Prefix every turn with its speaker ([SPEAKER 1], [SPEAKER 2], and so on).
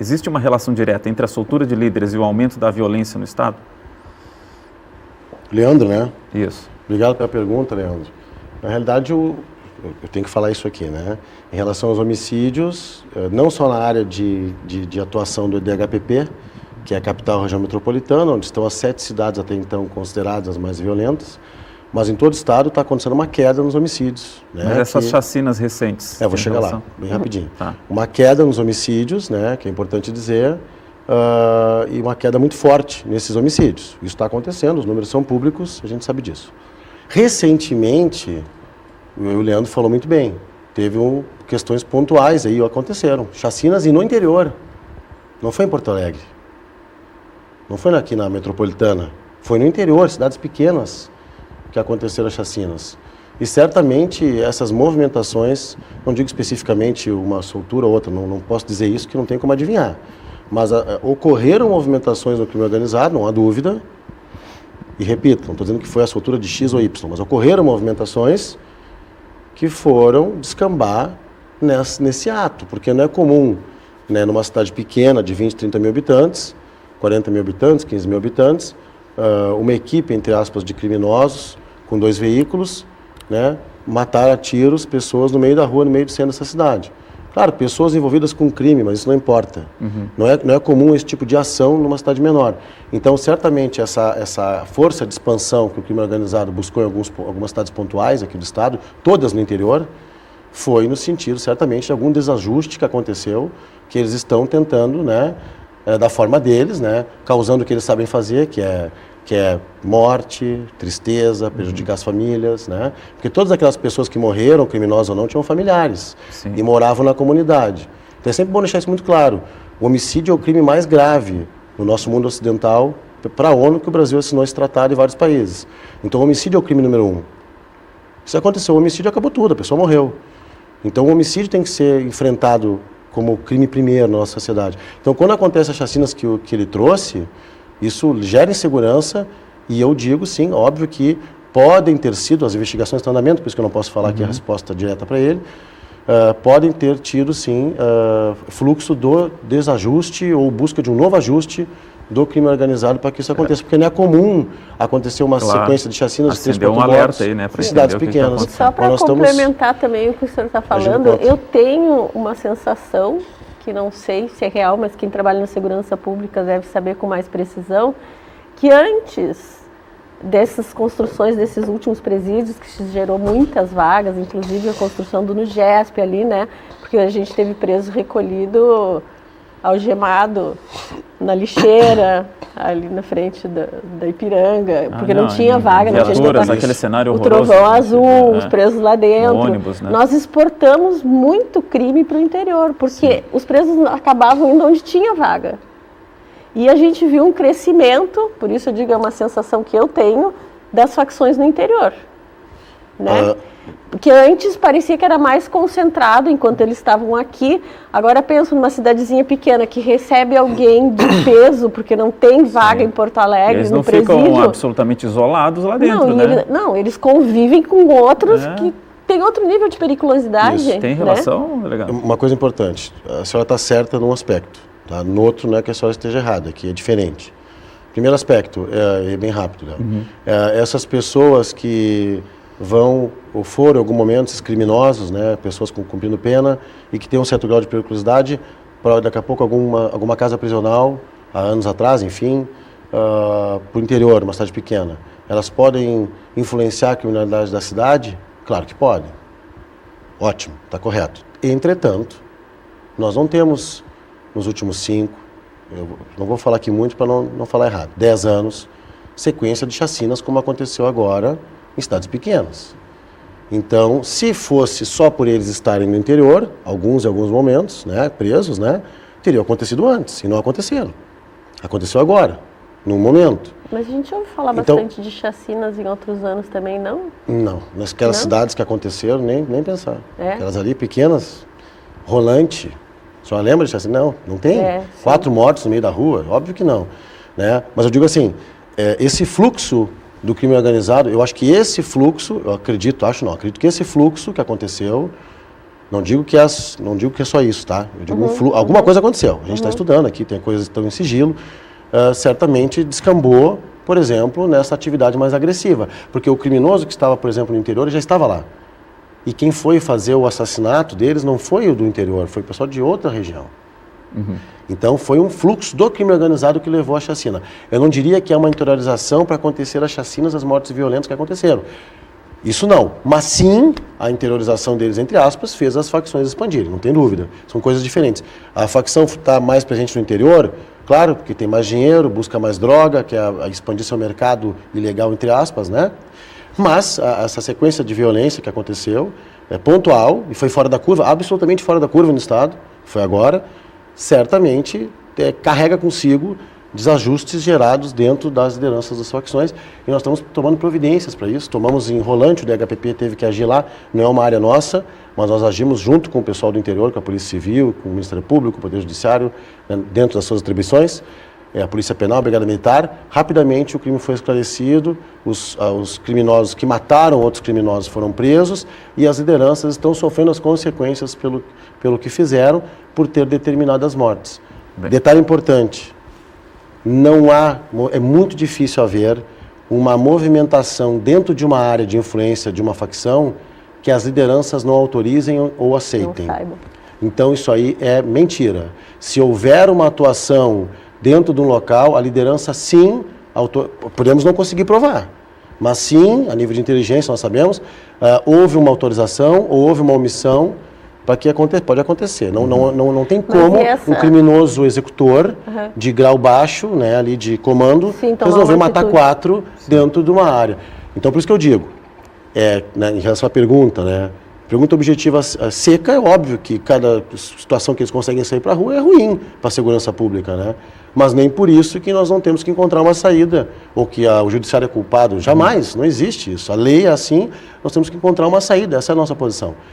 [SPEAKER 1] existe uma relação direta entre a soltura de líderes e o aumento da violência no Estado?
[SPEAKER 2] Leandro, né?
[SPEAKER 1] Isso.
[SPEAKER 2] Obrigado pela pergunta, Leandro. Na realidade, eu tenho que falar isso aqui, né? Em relação aos homicídios, não só na área de atuação do DHPP, que é a capital região metropolitana, onde estão as 7 cidades até então consideradas as mais violentas, mas em todo o estado está acontecendo uma queda nos homicídios. Né?
[SPEAKER 1] Mas essas chacinas recentes...
[SPEAKER 2] vou chegar lá, bem rapidinho.
[SPEAKER 1] Tá.
[SPEAKER 2] Uma queda nos homicídios, né, que é importante dizer, e uma queda muito forte nesses homicídios. Isso está acontecendo, os números são públicos, a gente sabe disso. Recentemente, o Leandro falou muito bem, teve questões pontuais aí, aconteceram, chacinas e no interior, não foi em Porto Alegre, não foi aqui na metropolitana, foi no interior, cidades pequenas, que aconteceram as chacinas. E certamente essas movimentações, não digo especificamente uma soltura ou outra, não posso dizer isso que não tem como adivinhar, mas ocorreram movimentações no crime organizado, não há dúvida, e repito, não estou dizendo que foi a soltura de X ou Y, mas ocorreram movimentações que foram descambar nesse ato, porque não é comum, né, numa cidade pequena de 20, 30 mil habitantes, 40 mil habitantes, 15 mil habitantes, uma equipe, entre aspas, de criminosos, com 2 veículos, né, matar a tiros pessoas no meio da rua, no meio do centro dessa cidade. Claro, pessoas envolvidas com crime, mas isso não importa. Uhum. Não é comum esse tipo de ação numa cidade menor. Então, certamente, essa força de expansão que o crime organizado buscou em algumas cidades pontuais aqui do estado, todas no interior, foi no sentido, certamente, de algum desajuste que aconteceu, que eles estão tentando, né, da forma deles, né, causando o que eles sabem fazer, que é morte, tristeza, prejudicar as famílias, né? Porque todas aquelas pessoas que morreram, criminosas ou não, tinham familiares. Sim. E moravam na comunidade. Então é sempre bom deixar isso muito claro. O homicídio é o crime mais grave no nosso mundo ocidental, para a ONU, que o Brasil assinou esse tratado em vários países. Então o homicídio é o crime número 1. Se aconteceu o homicídio, acabou tudo, a pessoa morreu. Então o homicídio tem que ser enfrentado como crime primeiro na nossa sociedade. Então quando acontecem as chacinas que ele trouxe, isso gera insegurança e eu digo, sim, óbvio que podem ter sido, as investigações estão em andamento, por isso que eu não posso falar aqui a resposta direta para ele, podem ter tido, sim, fluxo do desajuste ou busca de um novo ajuste do crime organizado para que isso aconteça, porque não é comum acontecer uma sequência de chacinas de 3, 4 mortos
[SPEAKER 1] aí, né,
[SPEAKER 2] em cidades pequenas.
[SPEAKER 3] Só para complementar também o que o senhor está falando, eu tenho uma sensação, que não sei se é real, mas quem trabalha na segurança pública deve saber com mais precisão, que antes dessas construções, desses últimos presídios, que gerou muitas vagas, inclusive a construção do NUGESP ali, né? Porque a gente teve preso recolhido, algemado, na lixeira, ali na frente da Ipiranga, porque não tinha vaga, não tinha
[SPEAKER 1] aquele cenário
[SPEAKER 3] o
[SPEAKER 1] horroroso,
[SPEAKER 3] trovão azul, os presos lá dentro.
[SPEAKER 1] Ônibus, né?
[SPEAKER 3] Nós exportamos muito crime para o interior, porque os presos acabavam indo onde tinha vaga. E a gente viu um crescimento, por isso eu digo, é uma sensação que eu tenho, das facções no interior, né? Porque antes parecia que era mais concentrado enquanto eles estavam aqui. Agora penso numa cidadezinha pequena que recebe alguém de peso porque não tem vaga em Porto Alegre,
[SPEAKER 1] eles
[SPEAKER 3] no presídio.
[SPEAKER 1] Eles não ficam absolutamente isolados lá dentro, né?
[SPEAKER 3] Eles convivem com outros que têm outro nível de periculosidade.
[SPEAKER 1] Isso. Tem relação, legal.
[SPEAKER 2] Uma coisa importante, a senhora está certa num aspecto, tá? No outro não é que a senhora esteja errada, que é diferente. Primeiro aspecto, é bem rápido, Léo. Essas pessoas que vão ou foram em algum momento esses criminosos, né, pessoas cumprindo pena e que têm um certo grau de periculosidade, para daqui a pouco alguma casa prisional, há anos atrás, enfim, para o interior, uma cidade pequena, elas podem influenciar a criminalidade da cidade? Claro que podem. Ótimo, está correto. Entretanto, nós não temos, nos últimos 5, eu não vou falar aqui muito para não falar errado, 10 anos, sequência de chacinas como aconteceu agora em cidades pequenas. Então, se fosse só por eles estarem no interior, alguns em alguns momentos, né, presos, né, teria acontecido antes, e não aconteceram. Aconteceu agora, num momento.
[SPEAKER 3] Mas a gente ouve falar bastante de chacinas em outros anos também, não?
[SPEAKER 2] Não, naquelas cidades que aconteceram, nem pensar. Aquelas ali pequenas, rolante, a senhora lembra de chacina? Não tem? 4 mortos no meio da rua? Óbvio que não. Né? Mas eu digo assim, esse fluxo do crime organizado, eu acho que esse fluxo, acredito que esse fluxo que aconteceu Não digo que é só isso, tá? Eu digo alguma coisa aconteceu. A gente está estudando aqui, tem coisas que estão em sigilo. Certamente descambou, por exemplo, nessa atividade mais agressiva. Porque o criminoso que estava, por exemplo, no interior, já estava lá. E quem foi fazer o assassinato deles não foi o do interior, foi o pessoal de outra região. Então foi um fluxo do crime organizado que levou à chacina. Eu não diria que é uma interiorização para acontecer as chacinas, as mortes violentas que aconteceram. Isso não, mas sim a interiorização deles, entre aspas, fez as facções expandirem, não tem dúvida. São coisas diferentes. A facção está mais presente no interior, claro, porque tem mais dinheiro, busca mais droga, quer expandir seu mercado ilegal, entre aspas, né? Mas essa sequência de violência que aconteceu é pontual e foi fora da curva, absolutamente fora da curva no Estado, foi agora, certamente carrega consigo desajustes gerados dentro das lideranças das facções e nós estamos tomando providências para isso. Tomamos em Rolante, o DHPP teve que agir lá, não é uma área nossa, mas nós agimos junto com o pessoal do interior, com a Polícia Civil, com o Ministério Público, o Poder Judiciário, dentro das suas atribuições, a Polícia Penal, a Brigada Militar. Rapidamente o crime foi esclarecido, os criminosos que mataram outros criminosos foram presos e as lideranças estão sofrendo as consequências pelo que fizeram por ter determinadas mortes. Detalhe importante, é muito difícil haver uma movimentação dentro de uma área de influência de uma facção que as lideranças não autorizem ou aceitem. Então isso aí é mentira. Se houver uma atuação dentro de um local, a liderança sim, podemos não conseguir provar, mas sim, a nível de inteligência nós sabemos, houve uma autorização ou houve uma omissão para que pode acontecer. Não tem como um criminoso executor de grau baixo, né, ali de comando, resolver matar 4 dentro de uma área. Então, por isso que eu digo, em relação à pergunta, né, pergunta objetiva seca, é óbvio que cada situação que eles conseguem sair para a rua é ruim para a segurança pública, né? Mas nem por isso que nós não temos que encontrar uma saída, ou que o judiciário é culpado. Jamais, não existe isso. A lei é assim, nós temos que encontrar uma saída, essa é a nossa posição.